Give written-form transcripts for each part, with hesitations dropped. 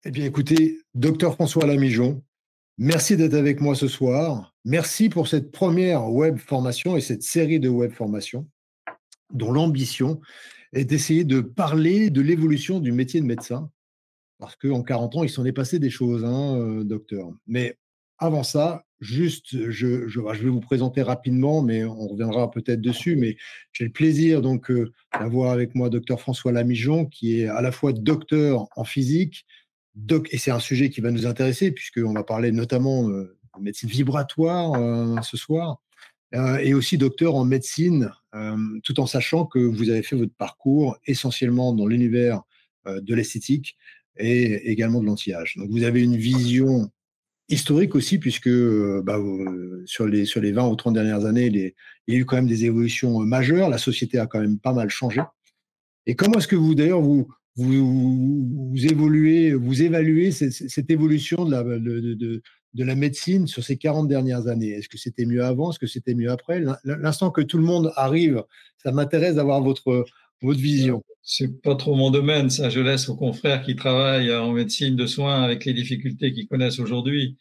Eh bien, écoutez, docteur François Lamijon, merci d'être avec moi ce soir. Merci pour cette première web formation et cette série de web formations dont l'ambition est d'essayer de parler de l'évolution du métier de médecin. Parce qu'en 40 ans, il s'en est passé des choses, hein, docteur. Mais avant ça, juste, je vais vous présenter rapidement, mais on reviendra peut-être dessus. Mais j'ai le plaisir donc d'avoir avec moi docteur François Lamijon, qui est à la fois docteur en physique, et c'est un sujet qui va nous intéresser, puisqu'on va parler notamment de médecine vibratoire ce soir, et aussi docteur en médecine, tout en sachant que vous avez fait votre parcours essentiellement dans l'univers de l'esthétique et également de l'anti-âge. Donc vous avez une vision historique aussi, puisque sur les 20 ou 30 dernières années, il y a eu quand même des évolutions majeures. La société a quand même pas mal changé. Et comment est-ce que vous, d'ailleurs, vous évoluez, vous évaluez cette évolution de la médecine sur ces 40 dernières années? Est-ce que c'était mieux avant? Est-ce que c'était mieux après? L'instant que tout le monde arrive, ça m'intéresse d'avoir votre vision. C'est pas trop mon domaine, ça. Je laisse aux confrères qui travaillent en médecine de soins avec les difficultés qu'ils connaissent aujourd'hui,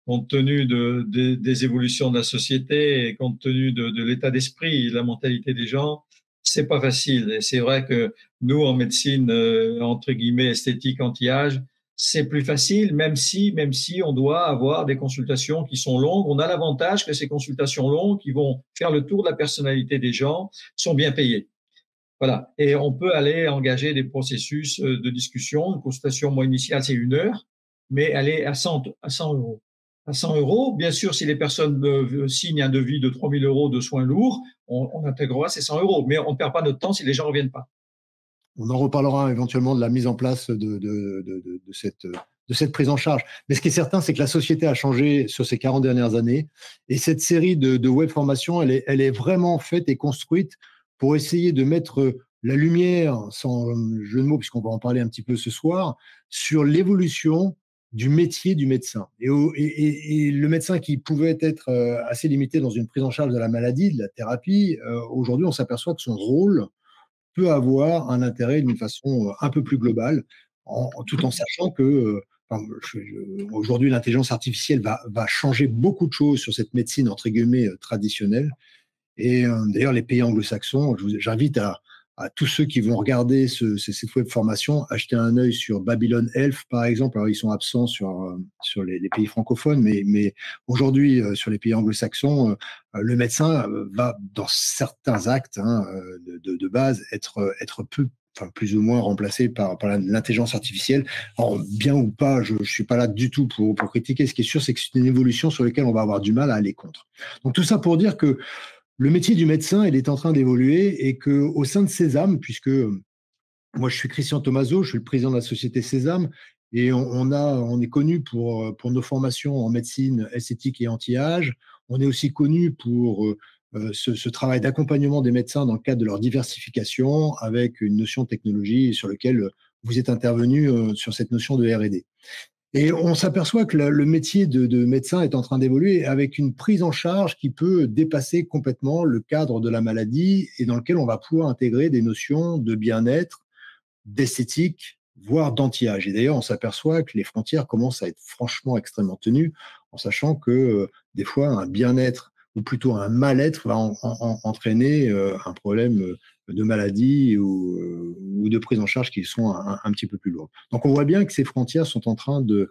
compte tenu des évolutions de la société et compte tenu de l'état d'esprit et de la mentalité des gens. C'est pas facile. Et c'est vrai que nous, en médecine, entre guillemets, esthétique anti-âge, c'est plus facile, même si on doit avoir des consultations qui sont longues. On a l'avantage que ces consultations longues, qui vont faire le tour de la personnalité des gens, sont bien payées. Voilà. Et on peut aller engager des processus de discussion. Une consultation, moi, initiale, c'est 1 heure, mais elle est à 100 euros. À 100 euros, bien sûr, si les personnes signent un devis de 3 000 euros de soins lourds, on intégrera ces 100 euros. Mais on ne perd pas notre temps si les gens ne reviennent pas. On en reparlera éventuellement de la mise en place de cette prise en charge. Mais ce qui est certain, c'est que la société a changé sur ces 40 dernières années. Et cette série de web formations, elle est vraiment faite et construite pour essayer de mettre la lumière, sans jeu de mots, puisqu'on va en parler un petit peu ce soir, sur l'évolution du métier du médecin. Et le médecin qui pouvait être assez limité dans une prise en charge de la maladie, de la thérapie, aujourd'hui, on s'aperçoit que son rôle peut avoir un intérêt d'une façon un peu plus globale, tout en sachant que aujourd'hui, l'intelligence artificielle va changer beaucoup de choses sur cette médecine, entre guillemets, traditionnelle. Et d'ailleurs, les pays anglo-saxons, j'invite à tous ceux qui vont regarder cette web formation, à jeter un œil sur Babylon Health, par exemple. Alors, ils sont absents sur les pays francophones, mais aujourd'hui, sur les pays anglo-saxons, le médecin va, dans certains actes de base, être peu, enfin, plus ou moins remplacé par l'intelligence artificielle. Alors, bien ou pas, je ne suis pas là du tout pour critiquer. Ce qui est sûr, c'est que c'est une évolution sur laquelle on va avoir du mal à aller contre. Donc, tout ça pour dire que le métier du médecin, il est en train d'évoluer et qu'au sein de Sésame, puisque moi je suis Christian Tomaso, je suis le président de la société Sésame, et on est connu pour nos formations en médecine esthétique et anti-âge. On est aussi connu pour ce travail d'accompagnement des médecins dans le cadre de leur diversification avec une notion de technologie sur laquelle vous êtes intervenu sur cette notion de R&D. Et on s'aperçoit que le métier de médecin est en train d'évoluer avec une prise en charge qui peut dépasser complètement le cadre de la maladie et dans lequel on va pouvoir intégrer des notions de bien-être, d'esthétique, voire d'anti-âge. Et d'ailleurs, on s'aperçoit que les frontières commencent à être franchement extrêmement tenues, en sachant que des fois, un bien-être ou plutôt un mal-être va entraîner un problème de maladie ou de prise en charge qui sont un petit peu plus lourdes. Donc, on voit bien que ces frontières sont en train de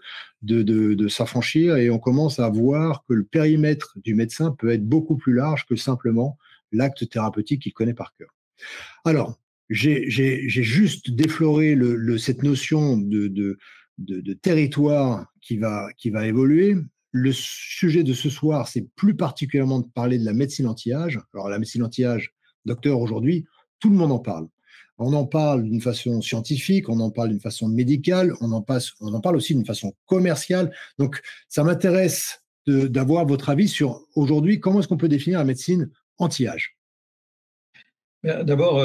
s'affranchir et on commence à voir que le périmètre du médecin peut être beaucoup plus large que simplement l'acte thérapeutique qu'il connaît par cœur. Alors, j'ai juste défloré cette notion de territoire qui va évoluer. Le sujet de ce soir, c'est plus particulièrement de parler de la médecine anti-âge. Alors, la médecine anti-âge, docteur, aujourd'hui, tout le monde en parle. On en parle d'une façon scientifique, on en parle d'une façon médicale, on en parle aussi d'une façon commerciale. Donc, ça m'intéresse d'avoir votre avis sur aujourd'hui, comment est-ce qu'on peut définir la médecine anti-âge? D'abord,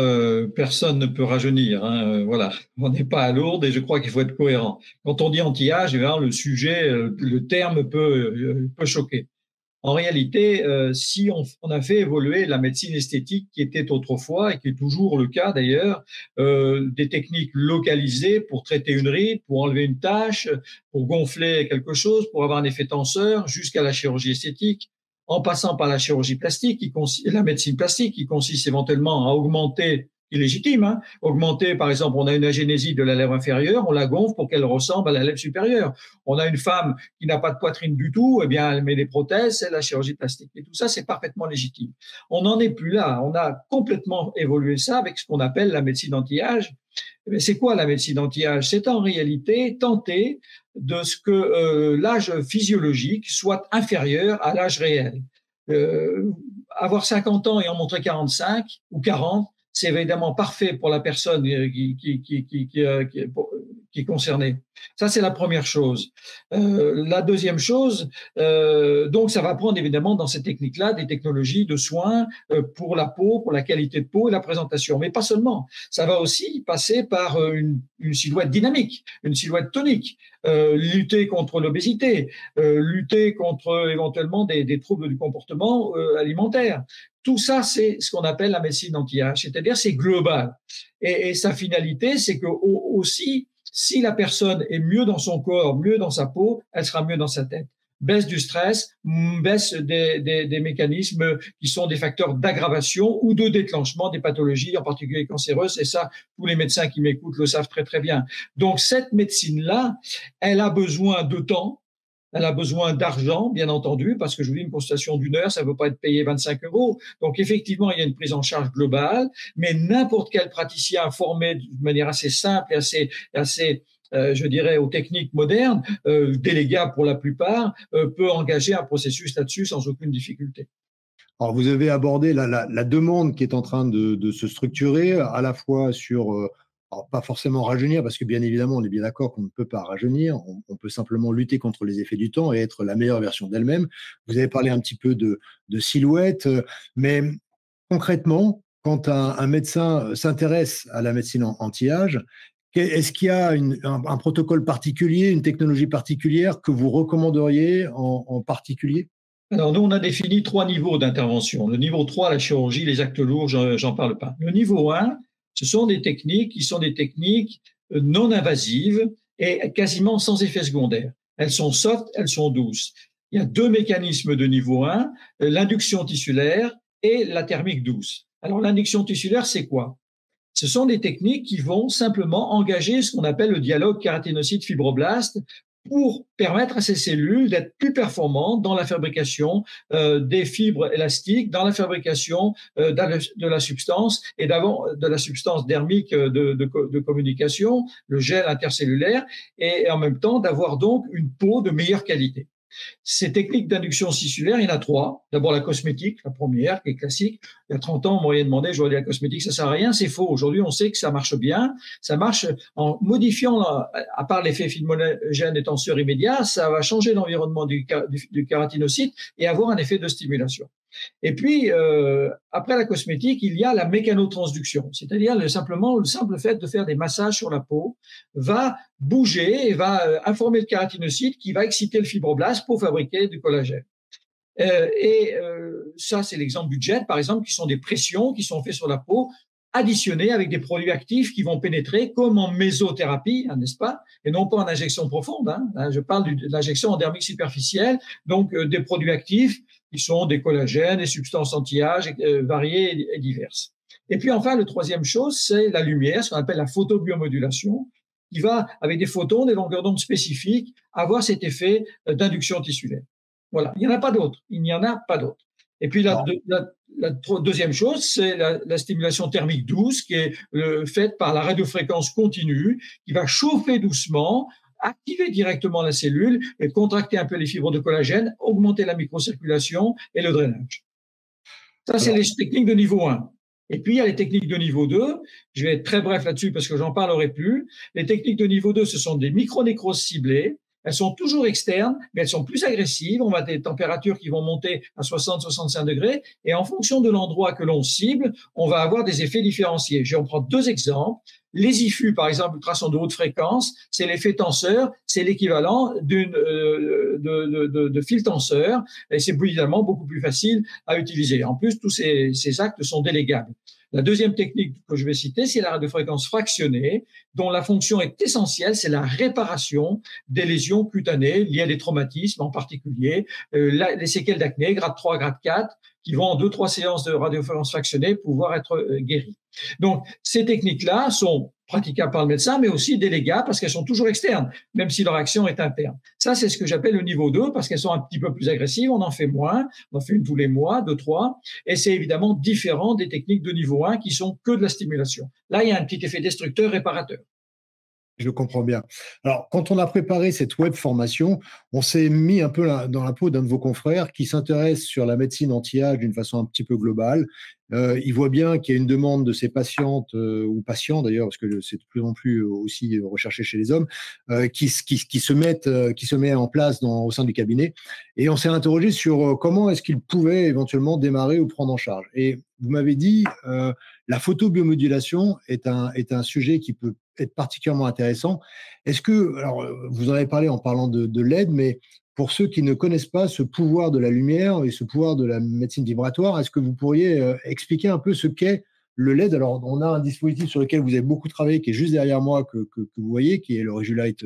personne ne peut rajeunir, hein, voilà. On n'est pas à Lourdes et je crois qu'il faut être cohérent. Quand on dit anti-âge, eh bien, le sujet, le terme peut choquer. En réalité, si on a fait évoluer la médecine esthétique qui était autrefois et qui est toujours le cas d'ailleurs, des techniques localisées pour traiter une ride, pour enlever une tache, pour gonfler quelque chose, pour avoir un effet tenseur, jusqu'à la chirurgie esthétique, en passant par la chirurgie plastique, la médecine plastique, qui consiste éventuellement à augmenter, illégitime, hein, augmenter, par exemple, on a une agénésie de la lèvre inférieure, on la gonfle pour qu'elle ressemble à la lèvre supérieure. On a une femme qui n'a pas de poitrine du tout, eh bien, elle met des prothèses, c'est la chirurgie plastique. Et tout ça, c'est parfaitement légitime. On n'en est plus là. On a complètement évolué ça avec ce qu'on appelle la médecine anti-âge. Mais c'est quoi la médecine anti-âge? C'est en réalité tenter de ce que l'âge physiologique soit inférieur à l'âge réel. Avoir 50 ans et en montrer 45 ou 40, c'est évidemment parfait pour la personne qui est concernée. Ça, c'est la première chose. La deuxième chose, donc ça va prendre évidemment dans ces techniques-là des technologies de soins pour la peau, pour la qualité de peau et la présentation. Mais pas seulement. Ça va aussi passer par une silhouette dynamique, une silhouette tonique, lutter contre l'obésité, lutter contre éventuellement des troubles du comportement alimentaire. Tout ça, c'est ce qu'on appelle la médecine anti-âge, c'est-à-dire c'est global. Et sa finalité, c'est que aussi, si la personne est mieux dans son corps, mieux dans sa peau, elle sera mieux dans sa tête. Baisse du stress, baisse des mécanismes qui sont des facteurs d'aggravation ou de déclenchement des pathologies, en particulier cancéreuses. Et ça, tous les médecins qui m'écoutent le savent très, très bien. Donc, cette médecine-là, elle a besoin de temps. Elle a besoin d'argent, bien entendu, parce que je vous dis, une consultation d'1 heure, ça ne veut pas être payé 25 €. Donc, effectivement, il y a une prise en charge globale, mais n'importe quel praticien formé de manière assez simple et assez je dirais, aux techniques modernes, délégable pour la plupart, peut engager un processus là-dessus sans aucune difficulté. Alors, vous avez abordé la demande qui est en train de se structurer, à la fois sur alors, pas forcément rajeunir, parce que bien évidemment, on est bien d'accord qu'on ne peut pas rajeunir. On peut simplement lutter contre les effets du temps et être la meilleure version d'elle-même. Vous avez parlé un petit peu de silhouette, mais concrètement, quand un médecin s'intéresse à la médecine anti-âge, est-ce qu'il y a un protocole particulier, une technologie particulière que vous recommanderiez en particulier? Alors, nous, on a défini 3 niveaux d'intervention. Le niveau 3, la chirurgie, les actes lourds, j'en parle pas. Le niveau 1, ce sont des techniques qui sont des techniques non invasives et quasiment sans effet secondaire. Elles sont soft, elles sont douces. Il y a 2 mécanismes de niveau 1, l'induction tissulaire et la thermique douce. Alors, l'induction tissulaire, c'est quoi? Ce sont des techniques qui vont simplement engager ce qu'on appelle le dialogue kératinocyte-fibroblast pour permettre à ces cellules d'être plus performantes dans la fabrication des fibres élastiques, dans la fabrication de la substance et de la substance dermique de communication, le gel intercellulaire, et en même temps d'avoir donc une peau de meilleure qualité. Ces techniques d'induction tissulaire, il y en a 3. D'abord la cosmétique, la première, qui est classique. Il y a 30 ans, on m'aurait demandé, j'aurais dit la cosmétique, ça sert à rien, c'est faux. Aujourd'hui, on sait que ça marche bien. Ça marche en modifiant, à part l'effet filmogène et tenseur immédiat, ça va changer l'environnement du kératinocyte et avoir un effet de stimulation. Et puis, après la cosmétique, il y a la mécanotransduction, c'est-à-dire le simple fait de faire des massages sur la peau va bouger et va informer le kératinocyte qui va exciter le fibroblast pour fabriquer du collagène. Ça, c'est l'exemple du jet, par exemple, qui sont des pressions qui sont faites sur la peau, additionnées avec des produits actifs qui vont pénétrer comme en mésothérapie, hein, n'est-ce pas? Et non pas en injection profonde. Hein. Je parle de l'injection en dermique superficielle, donc des produits actifs qui sont des collagènes, des substances anti-âge variées et diverses. Et puis enfin, la troisième chose, c'est la lumière, ce qu'on appelle la photobiomodulation, qui va, avec des photons, des longueurs d'onde spécifiques, avoir cet effet d'induction tissulaire. Voilà, il n'y en a pas d'autre. Il n'y en a pas d'autre. Et puis la deuxième chose, c'est la stimulation thermique douce, qui est faite par la radiofréquence continue, qui va chauffer doucement, activer directement la cellule et contracter un peu les fibres de collagène, augmenter la microcirculation et le drainage. Ça, c'est les techniques de niveau 1. Et puis, il y a les techniques de niveau 2. Je vais être très bref là-dessus parce que j'en parlerai plus. Les techniques de niveau 2, ce sont des micronécroses ciblées. Elles sont toujours externes, mais elles sont plus agressives. On va des températures qui vont monter à 60-65 degrés. Et en fonction de l'endroit que l'on cible, on va avoir des effets différenciés. Je vais en prendre 2 exemples. Les IFU, par exemple, ultrasons de haute fréquence, c'est l'effet tenseur, c'est l'équivalent de fil tenseur, et c'est évidemment beaucoup plus facile à utiliser. En plus, tous ces actes sont délégables. La deuxième technique que je vais citer, c'est la radiofréquence fractionnée, dont la fonction est essentielle, c'est la réparation des lésions cutanées liées à des traumatismes, en particulier les séquelles d'acné, grade 3, grade 4, qui vont en 2-3 séances de radiofréquence fractionnée pouvoir être guéries. Donc, ces techniques-là sont praticables par le médecin, mais aussi délégables parce qu'elles sont toujours externes, même si leur action est interne. Ça, c'est ce que j'appelle le niveau 2 parce qu'elles sont un petit peu plus agressives, on en fait moins, on en fait une tous les mois, 2, 3, et c'est évidemment différent des techniques de niveau 1 qui sont que de la stimulation. Là, il y a un petit effet destructeur réparateur. Je comprends bien. Alors, quand on a préparé cette web formation, on s'est mis un peu dans la peau d'un de vos confrères qui s'intéresse sur la médecine anti-âge d'une façon un petit peu globale. Il voit bien qu'il y a une demande de ses patientes ou patients d'ailleurs, parce que c'est de plus en plus aussi recherché chez les hommes, qui se met en place au sein du cabinet. Et on s'est interrogé sur comment est-ce qu'il pouvait éventuellement démarrer ou prendre en charge. Et vous m'avez dit, la photobiomodulation est un sujet qui peut être particulièrement intéressant. Est-ce que, alors vous en avez parlé en parlant de LED, mais pour ceux qui ne connaissent pas ce pouvoir de la lumière et ce pouvoir de la médecine vibratoire, est-ce que vous pourriez expliquer un peu ce qu'est le LED? Alors, on a un dispositif sur lequel vous avez beaucoup travaillé, qui est juste derrière moi, que vous voyez, qui est le Regulite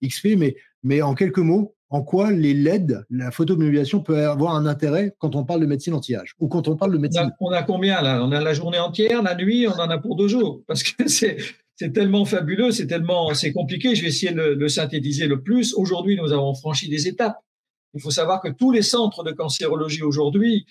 XP, mais en quelques mots, en quoi les LED, la photobiomodulation peut avoir un intérêt quand on parle de médecine anti-âge ou quand on parle de médecine? On a combien là? On a la journée entière, la nuit, on en a pour 2 jours, parce que c'est tellement fabuleux, c'est compliqué. Je vais essayer de le synthétiser le plus. Aujourd'hui, nous avons franchi des étapes. Il faut savoir que tous les centres de cancérologie aujourd'hui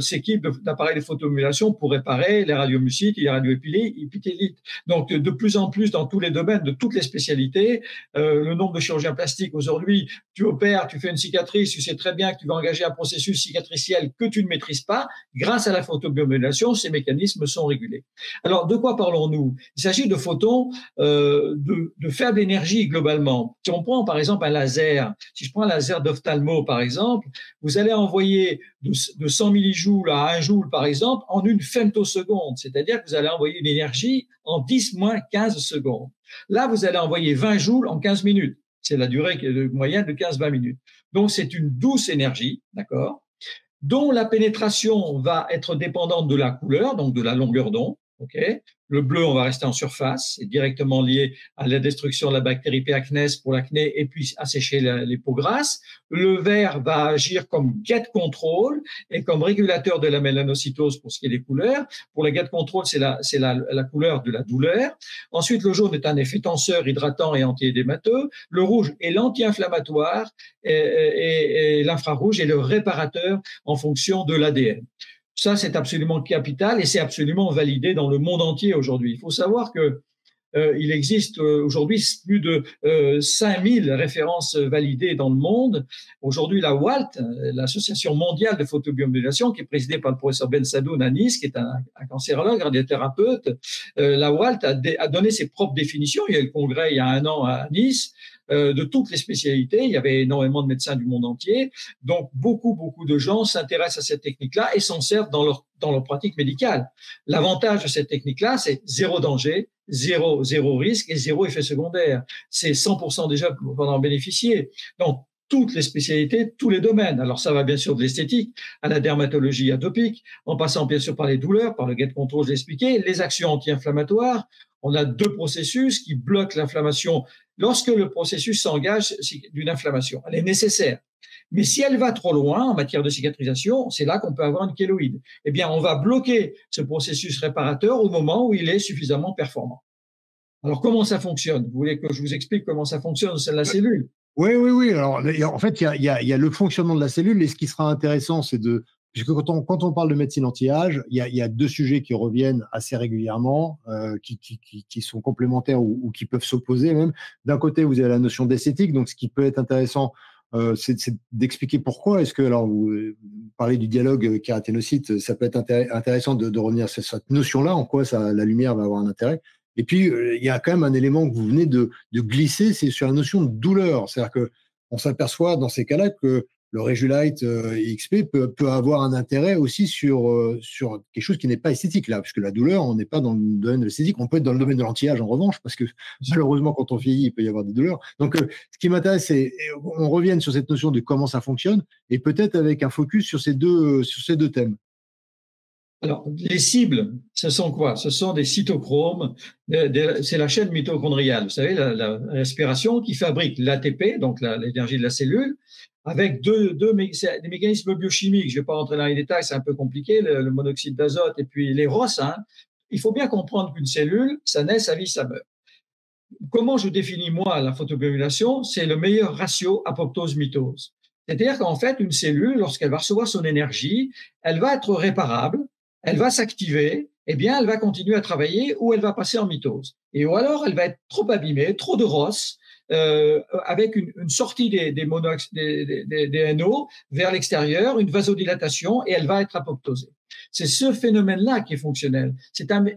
s'équipent d'appareils de photomodulation pour réparer les radiomucites et les radioépithélites. Donc, de plus en plus, dans tous les domaines, de toutes les spécialités, le nombre de chirurgiens plastiques aujourd'hui, tu opères, tu fais une cicatrice, tu sais très bien que tu vas engager un processus cicatriciel que tu ne maîtrises pas. Grâce à la photobiomodulation, ces mécanismes sont régulés. Alors, de quoi parlons-nous? Il s'agit de photons de faible énergie globalement. Si on prend par exemple un laser, si je prends un laser d'ophtalmo, par exemple, vous allez envoyer de 100 millijoules à 1 joule, par exemple, en une femtoseconde, c'est-à-dire que vous allez envoyer une énergie en 10 moins 15 secondes. Là, vous allez envoyer 20 joules en 15 minutes. C'est la durée moyenne de 15-20 minutes. Donc, c'est une douce énergie, d'accord, dont la pénétration va être dépendante de la couleur, donc de la longueur d'onde. Okay. Le bleu, on va rester en surface, c'est directement lié à la destruction de la bactérie P. acnes pour l'acné et puis assécher les peaux grasses. Le vert va agir comme get control et comme régulateur de la mélanocytose pour ce qui est des couleurs. Pour la get control, c'est la couleur de la douleur. Ensuite, le jaune est un effet tenseur, hydratant et anti-édémateux. Le rouge est l'anti-inflammatoire et l'infrarouge est le réparateur en fonction de l'ADN. Ça, c'est absolument capital et c'est absolument validé dans le monde entier aujourd'hui. Il faut savoir que il existe aujourd'hui plus de 5000 références validées dans le monde. Aujourd'hui, la WALT, l'Association mondiale de photobiomodulation, qui est présidée par le professeur Ben Sadoun à Nice, qui est un cancérologue, radiothérapeute, la WALT a donné ses propres définitions. Il y a eu le congrès il y a 1 an à Nice. De toutes les spécialités, il y avait énormément de médecins du monde entier, donc beaucoup de gens s'intéressent à cette technique-là et s'en servent dans leur pratique médicale. L'avantage de cette technique-là, c'est 0 danger, 0 risque et 0 effet secondaire. C'est 100% déjà pour en bénéficier. Donc, toutes les spécialités, tous les domaines. Alors, ça va bien sûr de l'esthétique à la dermatologie atopique, en passant bien sûr par les douleurs, par le get control, je l'ai expliqué, les actions anti-inflammatoires. On a 2 processus qui bloquent l'inflammation. Lorsque le processus s'engage d'une inflammation, elle est nécessaire. Mais si elle va trop loin en matière de cicatrisation, c'est là qu'on peut avoir une kéloïde. Eh bien, on va bloquer ce processus réparateur au moment où il est suffisamment performant. Alors, comment ça fonctionne? Vous voulez que je vous explique comment ça fonctionne, c'est la cellule? Oui. Alors, en fait, il y a le fonctionnement de la cellule, et ce qui sera intéressant, c'est puisque quand on parle de médecine anti-âge, il y a 2 sujets qui reviennent assez régulièrement, qui sont complémentaires ou qui peuvent s'opposer même. D'un côté, vous avez la notion d'esthétique, donc ce qui peut être intéressant, c'est d'expliquer pourquoi. Est-ce que, alors, vous parlez du dialogue kératinocyte, ça peut être intéressant de revenir sur cette notion-là, en quoi la lumière va avoir un intérêt. Et puis, il y a quand même un élément que vous venez de glisser, c'est sur la notion de douleur. C'est-à-dire qu'on s'aperçoit dans ces cas-là que le Régulite XP peut avoir un intérêt aussi sur quelque chose qui n'est pas esthétique, là, puisque la douleur, on n'est pas dans le domaine de l'esthétique. On peut être dans le domaine de l'anti-âge, en revanche, parce que malheureusement, quand on vieillit, il peut y avoir des douleurs. Donc, ce qui m'intéresse, c'est on revienne sur cette notion de comment ça fonctionne, et peut-être avec un focus sur ces deux thèmes. Alors, les cibles, ce sont quoi? Ce sont des cytochromes, c'est la chaîne mitochondriale, vous savez, la respiration qui fabrique l'ATP, donc l'énergie de la cellule, avec des mécanismes biochimiques. Je ne vais pas rentrer dans les détails, c'est un peu compliqué, le monoxyde d'azote et puis les ROS. Hein. Il faut bien comprendre qu'une cellule, ça naît, ça vit, ça meurt. Comment je définis, moi, la photobiomodulation? C'est le meilleur ratio apoptose-mitose. C'est-à-dire qu'en fait, une cellule, lorsqu'elle va recevoir son énergie, elle va être réparable, elle va s'activer, eh bien, elle va continuer à travailler ou elle va passer en mitose. Et ou alors, elle va être trop abîmée, trop de ROS, avec une sortie des NO vers l'extérieur, une vasodilatation, et elle va être apoptosée. C'est ce phénomène-là qui est fonctionnel.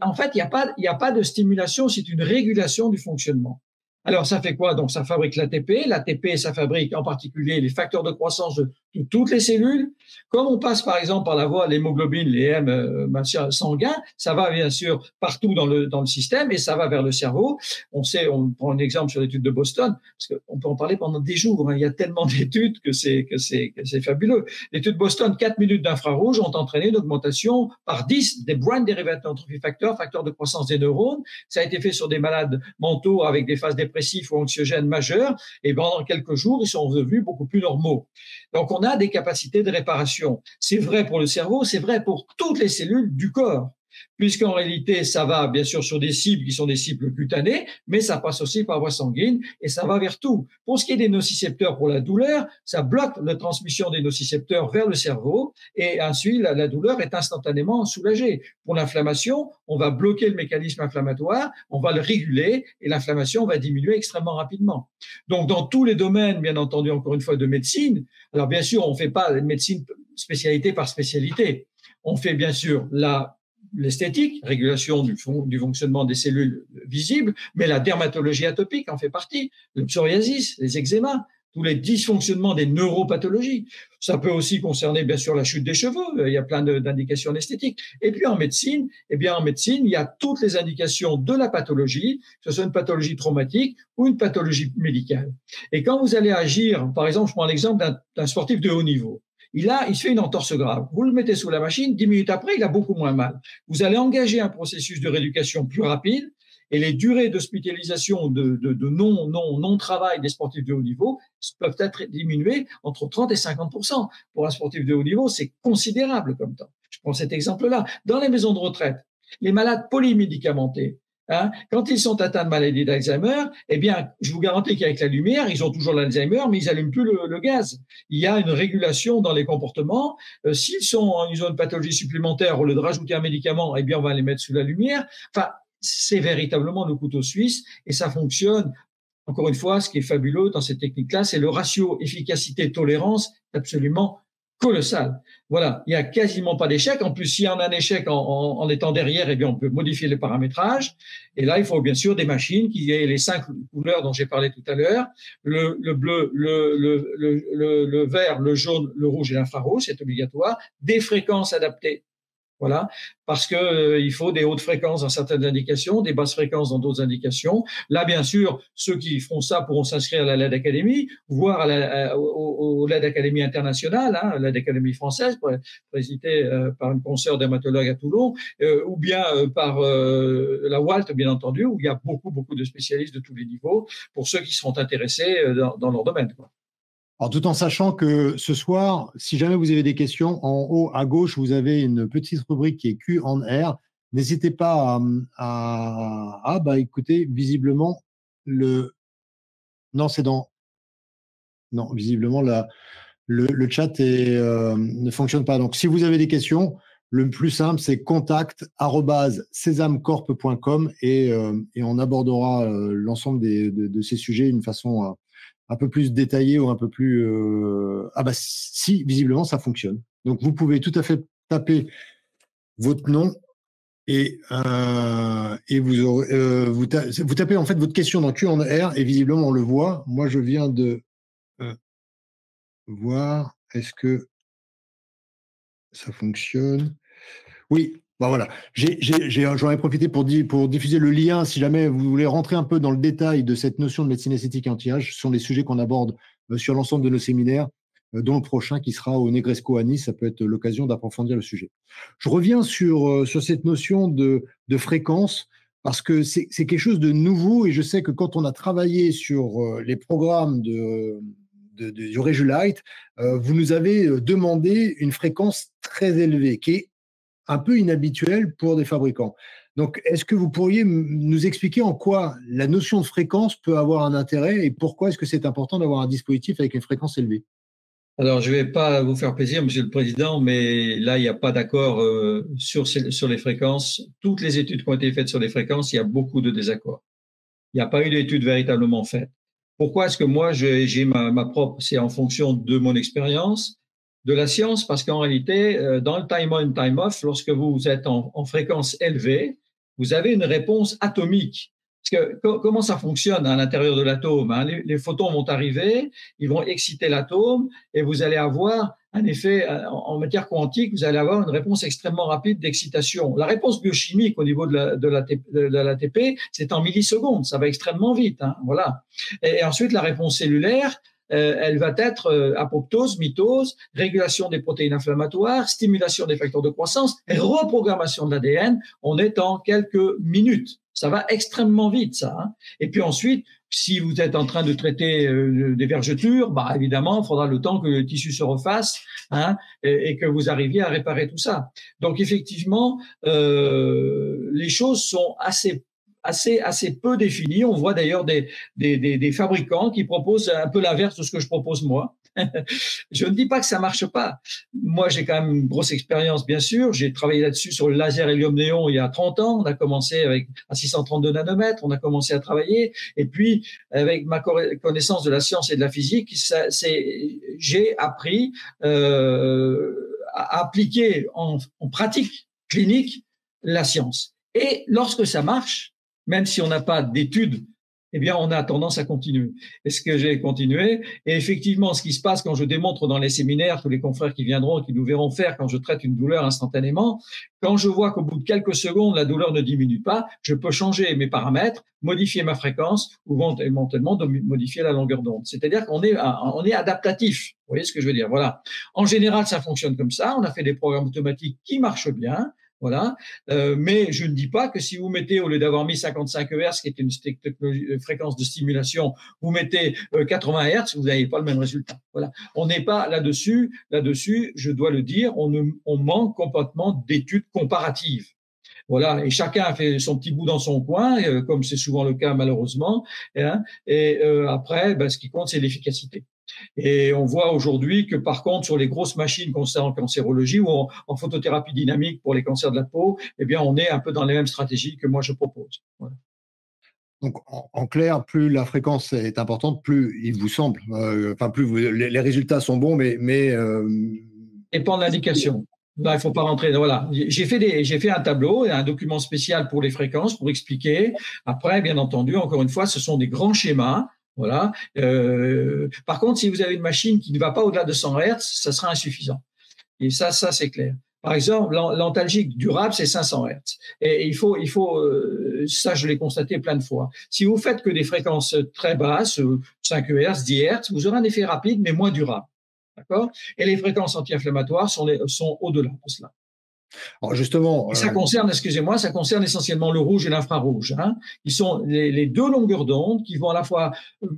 En fait, il n'y a pas de stimulation, c'est une régulation du fonctionnement. Alors, ça fait quoi? Donc, ça fabrique l'ATP. L'ATP, ça fabrique en particulier les facteurs de croissance de toutes les cellules. Comme on passe, par exemple, par la voie de l'hémoglobine, les M sanguins, ça va bien sûr partout dans le système et ça va vers le cerveau. On prend un exemple sur l'étude de Boston, parce qu'on peut en parler pendant des jours. Hein. Il y a tellement d'études que c'est fabuleux. L'étude de Boston, 4 minutes d'infrarouge ont entraîné une augmentation par 10 des brain derivative entropy facteurs, facteurs de croissance des neurones. Ça a été fait sur des malades mentaux avec des phases dépressives ou anxiogènes majeurs, et pendant quelques jours, ils sont revenus beaucoup plus normaux. Donc, on a des capacités de réparation. C'est vrai pour le cerveau, c'est vrai pour toutes les cellules du corps, puisqu'en réalité, ça va bien sûr sur des cibles qui sont des cibles cutanées, mais ça passe aussi par voie sanguine et ça va vers tout. Pour ce qui est des nocicepteurs pour la douleur, ça bloque la transmission des nocicepteurs vers le cerveau et ensuite la douleur est instantanément soulagée. Pour l'inflammation, on va bloquer le mécanisme inflammatoire, on va le réguler et l'inflammation va diminuer extrêmement rapidement. Donc, dans tous les domaines, bien entendu, encore une fois, de médecine, alors bien sûr, on ne fait pas de médecine spécialité par spécialité. On fait bien sûr l'esthétique, régulation du fonctionnement des cellules visibles, mais la dermatologie atopique en fait partie, le psoriasis, les eczémas, tous les dysfonctionnements des neuropathologies. Ça peut aussi concerner bien sûr la chute des cheveux, il y a plein d'indications en esthétique. Et puis en médecine, il y a toutes les indications de la pathologie, que ce soit une pathologie traumatique ou une pathologie médicale. Et quand vous allez agir, par exemple, je prends l'exemple d'un sportif de haut niveau. Il se fait une entorse grave. Vous le mettez sous la machine, 10 minutes après, il a beaucoup moins mal. Vous allez engager un processus de rééducation plus rapide et les durées d'hospitalisation de non-travail des sportifs de haut niveau peuvent être diminuées entre 30 et 50%. Pour un sportif de haut niveau, c'est considérable comme temps. Je prends cet exemple-là. Dans les maisons de retraite, les malades polymédicamentés, hein, quand ils sont atteints de maladie d'Alzheimer, eh bien, je vous garantis qu'avec la lumière, ils ont toujours l'Alzheimer, mais ils n'allument plus le gaz. Il y a une régulation dans les comportements. S'ils ont une pathologie supplémentaire, au lieu de rajouter un médicament, eh bien, on va les mettre sous la lumière. Enfin, c'est véritablement le couteau suisse et ça fonctionne. Encore une fois, ce qui est fabuleux dans cette technique-là, c'est le ratio efficacité-tolérance absolument colossal. Voilà, il n'y a quasiment pas d'échec. En plus, s'il y a un échec en étant derrière, eh bien, on peut modifier les paramétrages. Et là, il faut bien sûr des machines qui aient les 5 couleurs dont j'ai parlé tout à l'heure, le bleu, le vert, le jaune, le rouge et l'infrarouge, c'est obligatoire, des fréquences adaptées. Voilà, parce que il faut des hautes fréquences dans certaines indications, des basses fréquences dans d'autres indications. Là, bien sûr, ceux qui feront ça pourront s'inscrire à la LED Academy, voire au LED Academy international, hein, LED Academy française, présidée par une consoeur dermatologue à Toulon, ou bien par la WALT, bien entendu, où il y a beaucoup de spécialistes de tous les niveaux pour ceux qui seront intéressés dans leur domaine, quoi. Alors, tout en sachant que ce soir, si jamais vous avez des questions, en haut à gauche, vous avez une petite rubrique qui est Q&R. N'hésitez pas écoutez, visiblement, non, c'est dans... Non, visiblement, le chat ne fonctionne pas. Donc, si vous avez des questions, le plus simple, c'est contact@sesamcorp.com et on abordera l'ensemble de ces sujets d'une façon un peu plus détaillée ou un peu plus... si, visiblement, ça fonctionne. Donc, vous pouvez tout à fait taper votre nom et vous tapez en fait votre question dans Q&R et visiblement, on le voit. Moi, je viens de voir. est-ce que ça fonctionne? Oui, bah voilà. J'en ai profité pour diffuser le lien, si jamais vous voulez rentrer un peu dans le détail de cette notion de médecine esthétique et anti-âge. Ce sont les sujets qu'on aborde sur l'ensemble de nos séminaires, dont le prochain qui sera au Negresco à Nice. Ça peut être l'occasion d'approfondir le sujet. Je reviens sur cette notion de fréquence, parce que c'est quelque chose de nouveau, et je sais que quand on a travaillé sur les programmes du Régulite, vous nous avez demandé une fréquence très élevée, qui est un peu inhabituel pour des fabricants. Donc, est-ce que vous pourriez nous expliquer en quoi la notion de fréquence peut avoir un intérêt et pourquoi est-ce que c'est important d'avoir un dispositif avec une fréquence élevée? Alors, je ne vais pas vous faire plaisir, Monsieur le Président, mais là, il n'y a pas d'accord sur les fréquences. Toutes les études qui ont été faites sur les fréquences, il y a beaucoup de désaccords. Il n'y a pas eu d'études véritablement faites. Pourquoi est-ce que moi, j'ai ma propre, c'est en fonction de mon expérience, de la science, parce qu'en réalité, dans le time on, time off, lorsque vous êtes en fréquence élevée, vous avez une réponse atomique. Parce que comment ça fonctionne à l'intérieur de l'atome, hein? Les photons vont arriver, ils vont exciter l'atome et vous allez avoir un effet en matière quantique, vous allez avoir une réponse extrêmement rapide d'excitation. La réponse biochimique au niveau de l'ATP, c'est en millisecondes, ça va extrêmement vite, hein, voilà. Et ensuite, la réponse cellulaire, elle va être apoptose, mitose, régulation des protéines inflammatoires, stimulation des facteurs de croissance, reprogrammation de l'ADN. On est en quelques minutes. Ça va extrêmement vite, ça, hein. Et puis ensuite, si vous êtes en train de traiter des vergetures, bah évidemment, il faudra le temps que le tissu se refasse, hein, et que vous arriviez à réparer tout ça. Donc effectivement, les choses sont assez peu définies. On voit d'ailleurs des fabricants qui proposent un peu l'inverse de ce que je propose moi. Je ne dis pas que ça marche pas. Moi, j'ai quand même une grosse expérience, bien sûr. J'ai travaillé là-dessus sur le laser hélium-néon il y a 30 ans. On a commencé avec à 632 nanomètres. On a commencé à travailler. Et puis, avec ma connaissance de la science et de la physique, j'ai appris à appliquer en pratique clinique la science. Et lorsque ça marche, même si on n'a pas d'études, eh bien, on a tendance à continuer. Est-ce que j'ai continué? Et effectivement, ce qui se passe quand je démontre dans les séminaires, tous les confrères qui viendront et qui nous verront faire quand je traite une douleur instantanément, quand je vois qu'au bout de quelques secondes, la douleur ne diminue pas, je peux changer mes paramètres, modifier ma fréquence ou éventuellement modifier la longueur d'onde. C'est-à-dire qu'on est adaptatif. Vous voyez ce que je veux dire? Voilà. En général, ça fonctionne comme ça. On a fait des programmes automatiques qui marchent bien. Voilà, mais je ne dis pas que si vous mettez, au lieu d'avoir mis 55 Hz, qui est une fréquence de stimulation, vous mettez 80 Hz, vous n'avez pas le même résultat. Voilà, on n'est pas là-dessus. Là-dessus, je dois le dire, on manque complètement d'études comparatives. Voilà, et chacun a fait son petit bout dans son coin, comme c'est souvent le cas malheureusement. Hein, et après, ce qui compte, c'est l'efficacité. Et on voit aujourd'hui que par contre, sur les grosses machines concernant en cancérologie ou en photothérapie dynamique pour les cancers de la peau, eh bien, on est un peu dans les mêmes stratégies que moi je propose. Voilà. Donc, en clair, plus la fréquence est importante, plus il vous semble, plus les résultats sont bons, mais dépend de l'indication. Là, il ne faut pas rentrer. Voilà. J'ai fait un tableau, un document spécial pour les fréquences pour expliquer. Après, bien entendu, encore une fois, ce sont des grands schémas. Voilà. Par contre, si vous avez une machine qui ne va pas au-delà de 100 Hz, ça sera insuffisant. Et ça c'est clair. Par exemple, l'antalgique durable, c'est 500 Hz. Et il faut, ça, je l'ai constaté plein de fois. Si vous faites que des fréquences très basses, 5 Hz, 10 Hz, vous aurez un effet rapide, mais moins durable. D'accord? Et les fréquences anti-inflammatoires sont au-delà de cela. Alors justement, et ça concerne, excusez-moi, ça concerne essentiellement le rouge et l'infrarouge, hein, qui sont les deux longueurs d'onde qui vont à la fois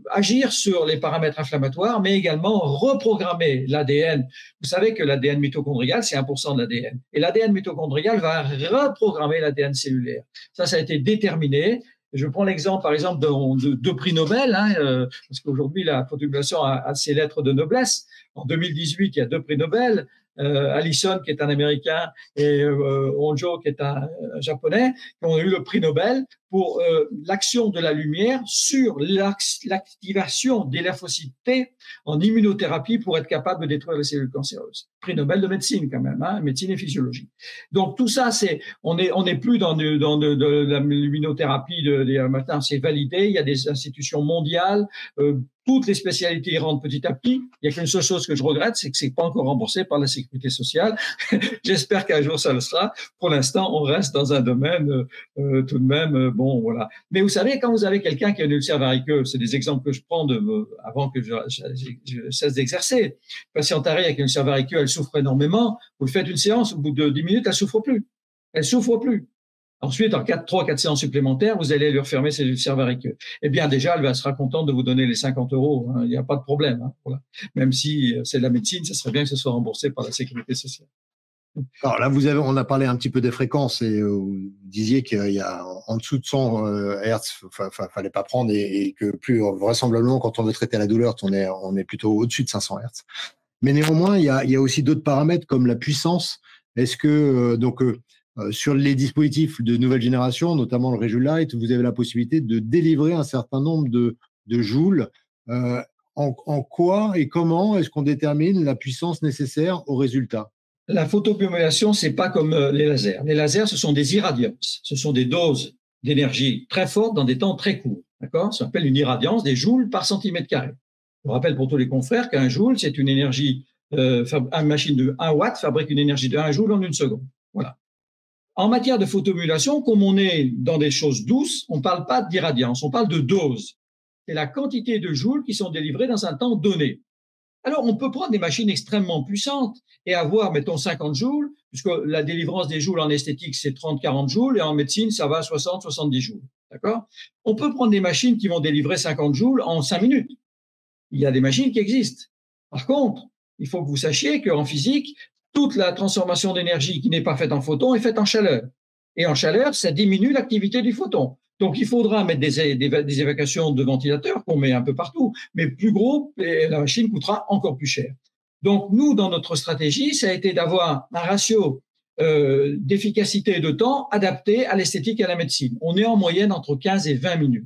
agir sur les paramètres inflammatoires, mais également reprogrammer l'ADN. Vous savez que l'ADN mitochondrial, c'est 1% de l'ADN. Et l'ADN mitochondrial va reprogrammer l'ADN cellulaire. Ça a été déterminé. Je prends l'exemple, par exemple, de deux prix Nobel, hein, parce qu'aujourd'hui, la population a ses lettres de noblesse. En 2018, il y a 2 prix Nobel. Allison, qui est un Américain, et Honjo, qui est un Japonais, qui ont eu le prix Nobel pour l'action de la lumière sur l'activation des lymphocytes T en immunothérapie pour être capable de détruire les cellules cancéreuses. Prix Nobel de médecine quand même, hein, médecine et physiologie. Donc tout ça, on n'est plus dans de la luminothérapie maintenant, c'est validé. Il y a des institutions mondiales. toutes les spécialités y rentrent petit à petit. Il n'y a qu'une seule chose que je regrette, c'est que c'est pas encore remboursé par la sécurité sociale. J'espère qu'un jour ça le sera. Pour l'instant, on reste dans un domaine tout de même, bon, voilà. Mais vous savez, quand vous avez quelqu'un qui a une ulcère varicoeuse, c'est des exemples que je prends avant que je cesse d'exercer. Une patiente arrive avec une ulcère varicoeuse, elle souffre énormément. Vous faites une séance, au bout de 10 minutes, elle souffre plus. Elle souffre plus. Ensuite, en 3-4 séances supplémentaires, vous allez lui refermer ses ulcères varicoeuses. Eh bien, déjà, elle sera contente de vous donner les 50 €. Hein, il n'y a pas de problème. Hein, voilà. Même si c'est de la médecine, ce serait bien que ce soit remboursé par la sécurité sociale. Alors là, on a parlé un petit peu des fréquences et vous disiez qu'il y a en dessous de 100 Hertz, fallait pas prendre et que plus vraisemblablement, quand on veut traiter la douleur, on est plutôt au-dessus de 500 Hertz. Mais néanmoins, il y a aussi d'autres paramètres comme la puissance. Est-ce que sur les dispositifs de nouvelle génération, notamment le Rejulight, vous avez la possibilité de délivrer un certain nombre de joules. En quoi et comment est-ce qu'on détermine la puissance nécessaire au résultat? La photobiomodulation, c'est pas comme les lasers. Les lasers, ce sont des irradiances. Ce sont des doses d'énergie très fortes dans des temps très courts. D'accord? Ça s'appelle une irradiance, des joules par centimètre carré. Je rappelle pour tous les confrères qu'un joule, c'est une énergie, une machine de 1 watt fabrique une énergie de 1 joule en 1 seconde. Voilà. En matière de photomodulation, comme on est dans des choses douces, on ne parle pas d'irradiance, on parle de dose. C'est la quantité de joules qui sont délivrées dans un temps donné. Alors, on peut prendre des machines extrêmement puissantes et avoir, mettons, 50 joules, puisque la délivrance des joules en esthétique, c'est 30-40 joules, et en médecine, ça va à 60-70 joules. D'accord? On peut prendre des machines qui vont délivrer 50 joules en 5 minutes. Il y a des machines qui existent. Par contre, il faut que vous sachiez qu'en physique, toute la transformation d'énergie qui n'est pas faite en photons est faite en chaleur. Et en chaleur, ça diminue l'activité du photon. Donc, il faudra mettre des évacuations de ventilateurs qu'on met un peu partout, mais plus gros, et la machine coûtera encore plus cher. Donc, nous, dans notre stratégie, ça a été d'avoir un ratio d'efficacité et de temps adapté à l'esthétique et à la médecine. On est en moyenne entre 15 et 20 minutes.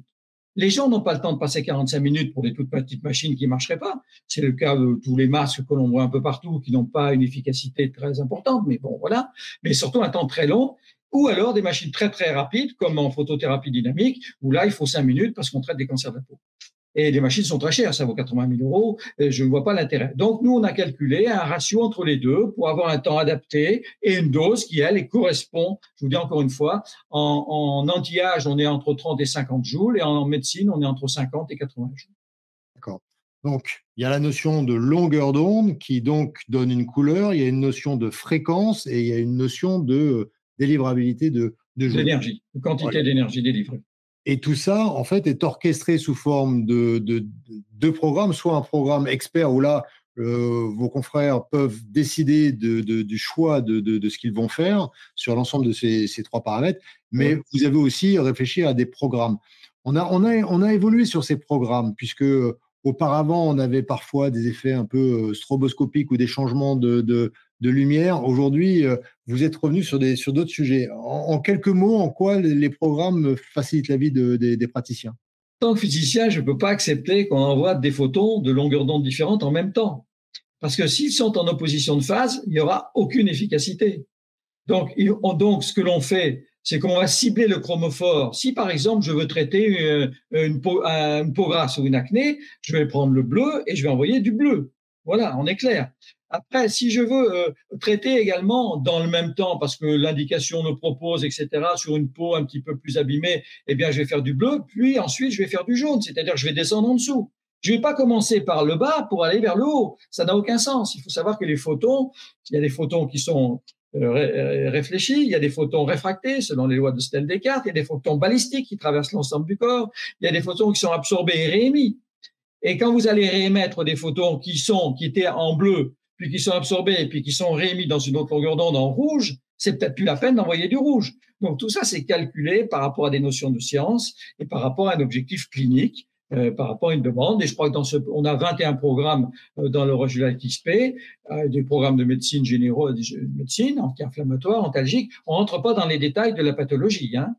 Les gens n'ont pas le temps de passer 45 minutes pour des toutes petites machines qui ne marcheraient pas. C'est le cas de tous les masques que l'on voit un peu partout qui n'ont pas une efficacité très importante, mais bon, voilà. Mais surtout un temps très long. Ou alors des machines très, très rapides, comme en photothérapie dynamique, où là, il faut 5 minutes parce qu'on traite des cancers de la peau. Et les machines sont très chères, ça vaut 80 000 €, et je ne vois pas l'intérêt. Donc, nous, on a calculé un ratio entre les deux pour avoir un temps adapté et une dose qui, elle, correspond, je vous dis encore une fois, en anti-âge, on est entre 30 et 50 joules, et en médecine, on est entre 50 et 80 joules. D'accord. Donc, il y a la notion de longueur d'onde qui donc donne une couleur, il y a une notion de fréquence et il y a une notion de délivrabilité de joules. D'énergie, de quantité d'énergie délivrée. Et tout ça, en fait, est orchestré sous forme de programmes, soit un programme expert où là, vos confrères peuvent décider du choix de ce qu'ils vont faire sur l'ensemble de ces 3 paramètres, mais vous avez aussi réfléchi à des programmes. On a évolué sur ces programmes, puisque auparavant, on avait parfois des effets un peu stroboscopiques ou des changements de lumière. Aujourd'hui, vous êtes revenu sur d'autres sujets. En quelques mots, en quoi les programmes facilitent la vie des praticiens? En tant que physicien, je ne peux pas accepter qu'on envoie des photons de longueurs d'onde différentes en même temps. Parce que s'ils sont en opposition de phase, il n'y aura aucune efficacité. Donc, ce que l'on fait, c'est qu'on va cibler le chromophore. Si, par exemple, je veux traiter une peau grasse ou une acné, je vais prendre le bleu et je vais envoyer du bleu. Voilà, on est clair. Après, si je veux traiter également dans le même temps, parce que l'indication nous propose, etc., sur une peau un petit peu plus abîmée, eh bien, je vais faire du bleu, puis ensuite, je vais faire du jaune, c'est-à-dire que je vais descendre en dessous. Je ne vais pas commencer par le bas pour aller vers le haut. Ça n'a aucun sens. Il faut savoir que les photons, il y a des photons qui sont réfléchis, il y a des photons réfractés selon les lois de Snell-Descartes, il y a des photons balistiques qui traversent l'ensemble du corps, il y a des photons qui sont absorbés et réémis. Et quand vous allez réémettre des photons qui étaient en bleu, puis qui sont absorbés, puis qui sont réémis dans une autre longueur d'onde en rouge, c'est peut-être plus la peine d'envoyer du rouge. Donc tout ça, c'est calculé par rapport à des notions de science et par rapport à un objectif clinique. Par rapport à une demande. Et je crois que on a 21 programmes dans le Rejulight XP, des programmes de médecine généraux, de médecine, anti-inflammatoire, antalgique. On rentre pas dans les détails de la pathologie, hein.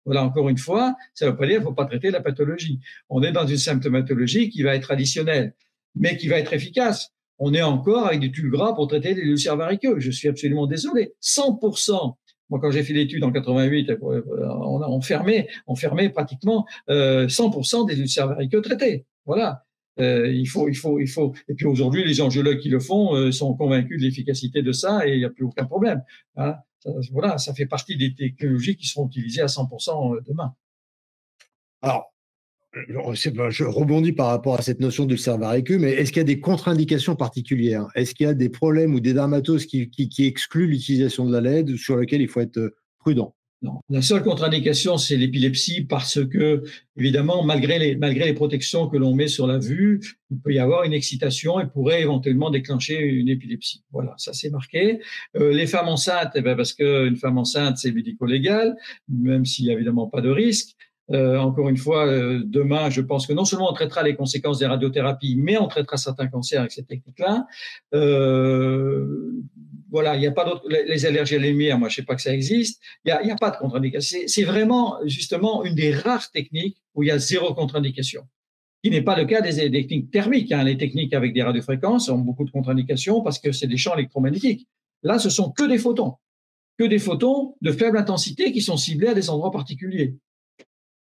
Voilà, encore une fois, ça ne veut pas dire qu'il ne faut pas traiter la pathologie. On est dans une symptomatologie qui va être additionnelle, mais qui va être efficace. On est encore avec du tube gras pour traiter les ulcères varicoeux. Je suis absolument désolé. 100%. Moi, quand j'ai fait l'étude en 88, on fermait pratiquement 100% des ulcères varicoeux traités. Voilà. Et puis aujourd'hui, les angiologues qui le font sont convaincus de l'efficacité de ça et il n'y a plus aucun problème. Hein. Voilà, ça fait partie des technologies qui seront utilisées à 100% demain. Alors, je rebondis par rapport à cette notion du cerveau queue, mais est-ce qu'il y a des contre-indications particulières? Est-ce qu'il y a des problèmes ou des dermatoses qui excluent l'utilisation de la LED ou sur lesquels il faut être prudent? Non. La seule contre-indication, c'est l'épilepsie parce que, évidemment, malgré les protections que l'on met sur la vue, il peut y avoir une excitation et pourrait éventuellement déclencher une épilepsie. Voilà, ça c'est marqué. Les femmes enceintes, parce qu'une femme enceinte, c'est médico-légal, même s'il n'y a évidemment pas de risque. Encore une fois, demain, je pense que non seulement on traitera les conséquences des radiothérapies, mais on traitera certains cancers avec cette technique-là. Voilà, il n'y a pas d'autres. Les allergies à la lumière, moi, je ne sais pas que ça existe. Il n'y a pas de contre-indication. C'est vraiment, justement, une des rares techniques où il y a zéro contre-indication. Ce qui n'est pas le cas des techniques thermiques. Hein. Les techniques avec des radiofréquences ont beaucoup de contre-indications parce que c'est des champs électromagnétiques. Là, ce sont que des photons de faible intensité qui sont ciblés à des endroits particuliers.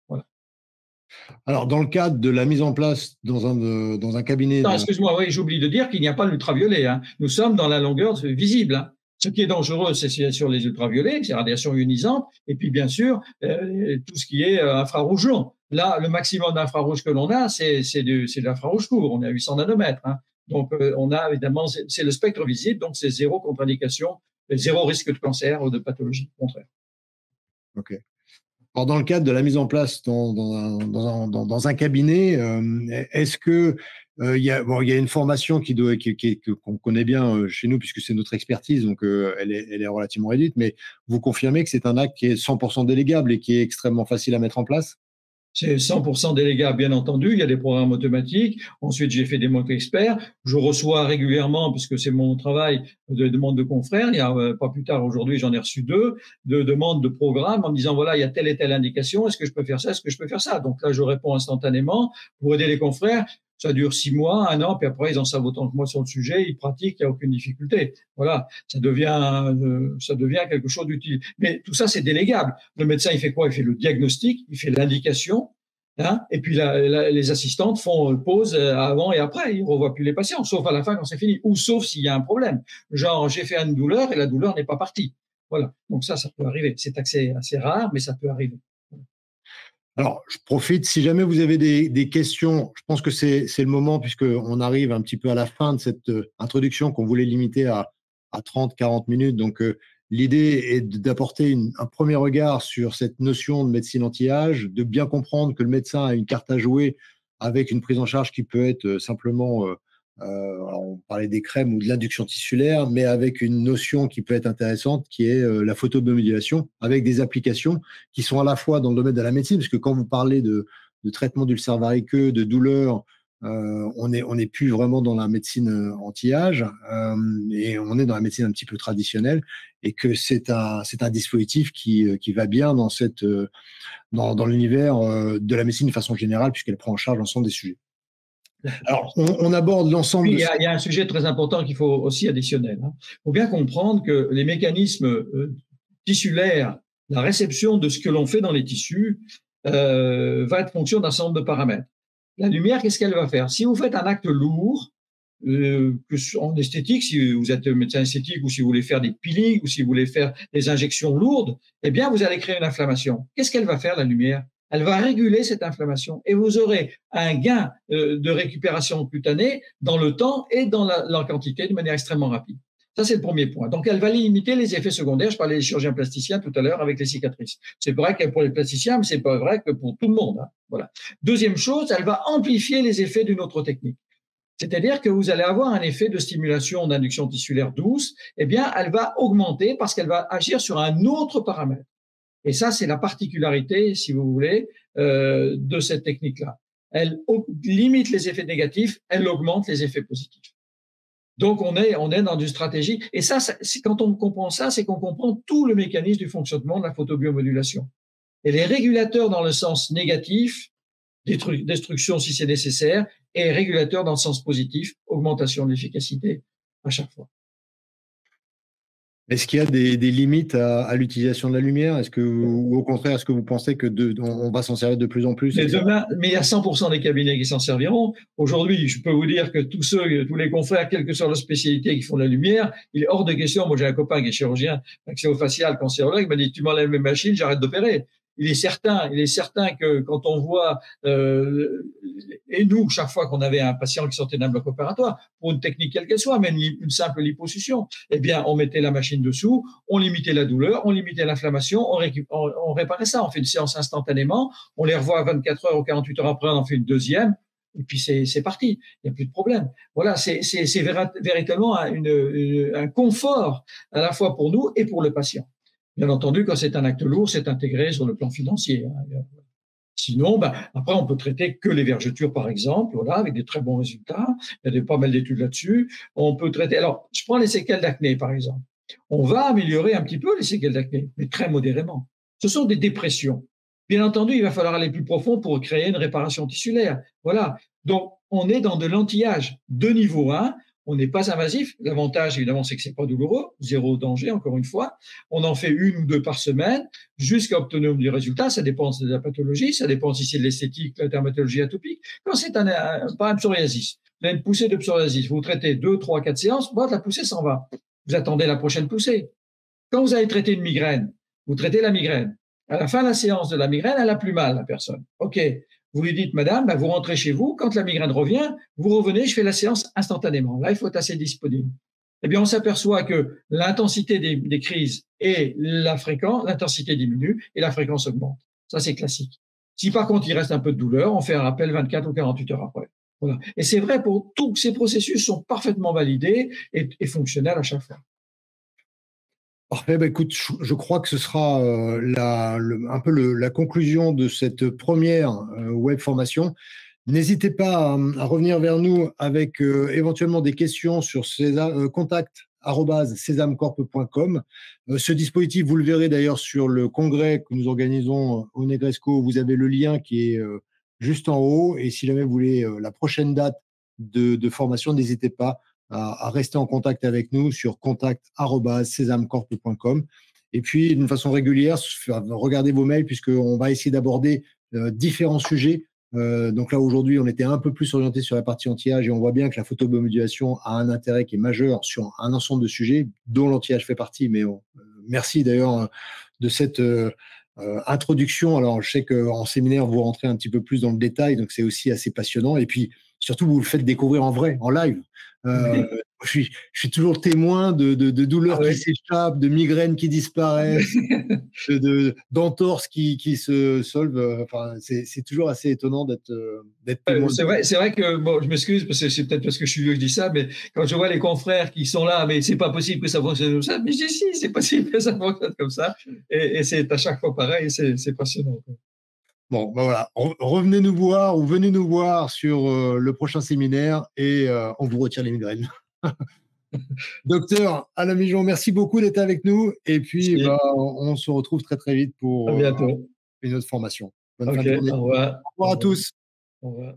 Voilà. Alors, dans le cadre de la mise en place dans un cabinet… Excuse-moi, oui, j'oublie de dire qu'il n'y a pas l'ultraviolet. Hein. Nous sommes dans la longueur visible. Hein. Ce qui est dangereux, c'est sur les ultraviolets, c'est radiation ionisante, et puis bien sûr, tout ce qui est infrarouge long. Là, le maximum d'infrarouge que l'on a, c'est de l'infrarouge court. On est à 800 nanomètres. Hein. Donc, on a évidemment, c'est le spectre visible, donc c'est zéro contre-indication, zéro risque de cancer ou de pathologie, au contraire. OK. Alors, dans le cadre de la mise en place dans un cabinet, est-ce que il y a une formation qu'on connaît bien chez nous puisque c'est notre expertise, donc elle est relativement réduite, mais vous confirmez que c'est un acte qui est 100% délégable et qui est extrêmement facile à mettre en place? C'est 100% délégable, bien entendu. Il y a des programmes automatiques. Ensuite, j'ai fait des mock experts. Je reçois régulièrement, puisque c'est mon travail, des demandes de confrères. Il y a pas plus tard aujourd'hui, j'en ai reçu 2, de demandes de programmes en me disant, voilà, il y a telle et telle indication. Est-ce que je peux faire ça? Est-ce que je peux faire ça? Donc là, je réponds instantanément pour aider les confrères. Ça dure 6 mois, 1 an, puis après, ils en savent autant que moi sur le sujet, ils pratiquent, il n'y a aucune difficulté. Voilà, ça devient quelque chose d'utile. Mais tout ça, c'est délégable. Le médecin, il fait quoi? Il fait le diagnostic, il fait l'indication, hein, et puis les assistantes font pause avant et après. Ils ne revoient plus les patients, sauf à la fin quand c'est fini, ou sauf s'il y a un problème. Genre, j'ai fait une douleur et la douleur n'est pas partie. Voilà, donc ça peut arriver. C'est assez rare, mais ça peut arriver. Alors, je profite, si jamais vous avez des questions, je pense que c'est le moment, puisqu'on arrive un petit peu à la fin de cette introduction qu'on voulait limiter à 30-40 minutes. Donc, l'idée est d'apporter un premier regard sur cette notion de médecine anti-âge, de bien comprendre que le médecin a une carte à jouer avec une prise en charge qui peut être simplement, alors on parlait des crèmes ou de l'induction tissulaire, mais avec une notion qui peut être intéressante, qui est la photobiomodulation, avec des applications qui sont à la fois dans le domaine de la médecine, parce que quand vous parlez de traitement d'ulcère variceux, de douleur, on n'est plus vraiment dans la médecine anti-âge, et on est dans la médecine un petit peu traditionnelle, et que c'est un dispositif qui va bien dans l'univers de la médecine de façon générale, puisqu'elle prend en charge l'ensemble des sujets. Alors, on aborde l'ensemble. Oui, il y a un sujet très important qu'il faut aussi additionner. Il faut bien comprendre que les mécanismes tissulaires, la réception de ce que l'on fait dans les tissus va être fonction d'un certain nombre de paramètres. La lumière, qu'est-ce qu'elle va faire? Si vous faites un acte lourd, en esthétique, si vous êtes médecin esthétique ou si vous voulez faire des peelings ou si vous voulez faire des injections lourdes, eh bien, vous allez créer une inflammation. Qu'est-ce qu'elle va faire, la lumière? Elle va réguler cette inflammation et vous aurez un gain de récupération cutanée dans le temps et dans la quantité de manière extrêmement rapide. Ça, c'est le premier point. Donc, elle va limiter les effets secondaires. Je parlais des chirurgiens plasticiens tout à l'heure avec les cicatrices. C'est vrai que pour les plasticiens, mais c'est pas vrai que pour tout le monde. Hein. Voilà. Deuxième chose, elle va amplifier les effets d'une autre technique. C'est-à-dire que vous allez avoir un effet de stimulation d'induction tissulaire douce. Eh bien, elle va augmenter parce qu'elle va agir sur un autre paramètre. Et ça, c'est la particularité, si vous voulez, de cette technique-là. Elle limite les effets négatifs, elle augmente les effets positifs. Donc, on est dans une stratégie. Et ça, quand on comprend ça, c'est qu'on comprend tout le mécanisme du fonctionnement de la photobiomodulation. Et les régulateurs dans le sens négatif, destruction si c'est nécessaire, et régulateurs dans le sens positif, augmentation de l'efficacité à chaque fois. Est-ce qu'il y a des limites à l'utilisation de la lumière? Ou au contraire, est-ce que vous pensez on va s'en servir de plus en plus? Mais demain, mais il y a 100% des cabinets qui s'en serviront. Aujourd'hui, je peux vous dire que tous les confrères, quelle que soit leur spécialité, qui font de la lumière, il est hors de question. Moi, j'ai un copain qui est chirurgien, maxillofacial, cancérologue, il m'a dit, tu m'enlèves mes machines, j'arrête d'opérer. Il est certain que quand on voit, et nous, chaque fois qu'on avait un patient qui sortait d'un bloc opératoire, pour une technique quelle qu'elle soit, même une simple liposuction, eh bien, on mettait la machine dessous, on limitait la douleur, on limitait l'inflammation, on réparait ça, on fait une séance instantanément, on les revoit à 24 heures ou 48 heures après, on en fait une deuxième, et puis c'est parti, il n'y a plus de problème. Voilà, c'est véritablement un confort à la fois pour nous et pour le patient. Bien entendu, quand c'est un acte lourd, c'est intégré sur le plan financier. Sinon, après, on peut traiter que les vergetures, par exemple, voilà, avec des très bons résultats. Il y a pas mal d'études là-dessus. On peut traiter. Alors, je prends les séquelles d'acné, par exemple. On va améliorer un petit peu les séquelles d'acné, mais très modérément. Ce sont des dépressions. Bien entendu, il va falloir aller plus profond pour créer une réparation tissulaire. Voilà. Donc, on est dans de l'anti-âge de niveau 1. On n'est pas invasif. L'avantage, évidemment, c'est que c'est pas douloureux, zéro danger, encore une fois. On en fait 1 ou 2 par semaine jusqu'à obtenir du résultat. Ça dépend de la pathologie, ça dépend si c'est de l'esthétique, la dermatologie atopique. Quand c'est pas un psoriasis, vous avez une poussée de psoriasis, vous traitez 2, 3, 4 séances, la poussée s'en va. Vous attendez la prochaine poussée. Quand vous avez traité une migraine, vous traitez la migraine. À la fin de la séance de la migraine, elle a plus mal, la personne. OK. Vous lui dites, madame, vous rentrez chez vous. Quand la migraine revient, vous revenez, je fais la séance instantanément. Là, il faut être assez disponible. Eh bien, on s'aperçoit que l'intensité des crises et l'intensité diminue et la fréquence augmente. Ça, c'est classique. Si par contre, il reste un peu de douleur, on fait un rappel 24 ou 48 heures après. Voilà. Et c'est vrai pour tous ces processus sont parfaitement validés et fonctionnels à chaque fois. Parfait. Écoute, je crois que ce sera un peu la conclusion de cette première web formation. N'hésitez pas à revenir vers nous avec éventuellement des questions sur contact@sesamcorp.com. Ce dispositif, vous le verrez d'ailleurs sur le congrès que nous organisons au Negresco. Vous avez le lien qui est juste en haut. Et si jamais vous voulez la prochaine date de formation, n'hésitez pas à rester en contact avec nous sur contact@sesamcorp.com. Et puis, d'une façon régulière, regardez vos mails puisqu'on va essayer d'aborder différents sujets. Donc là, aujourd'hui, on était un peu plus orienté sur la partie anti-âge et on voit bien que la photobiomodulation a un intérêt qui est majeur sur un ensemble de sujets dont l'anti-âge fait partie. Mais merci d'ailleurs de cette introduction. Alors, je sais qu'en séminaire, vous rentrez un petit peu plus dans le détail, donc c'est aussi assez passionnant. Et puis, surtout, vous le faites découvrir en vrai, en live. Je suis toujours témoin de douleurs qui s'échappent, de migraines qui disparaissent, d'entorses qui se solvent. Enfin, c'est toujours assez étonnant d'être témoin. C'est vrai que, bon, je m'excuse, parce que c'est peut-être parce que je suis vieux que je dis ça, mais quand je vois les confrères qui sont là, mais c'est pas possible que ça fonctionne comme ça, mais je dis si, c'est possible que ça fonctionne comme ça. Et c'est à chaque fois pareil, c'est passionnant. Bon, voilà. Revenez nous voir ou venez nous voir sur le prochain séminaire et on vous retire les migraines. Docteur Alain Migeon, merci beaucoup d'être avec nous. Et puis, on se retrouve très, très vite pour une autre formation. Bonne fin de journée. Au revoir. Au revoir à tous. Au revoir.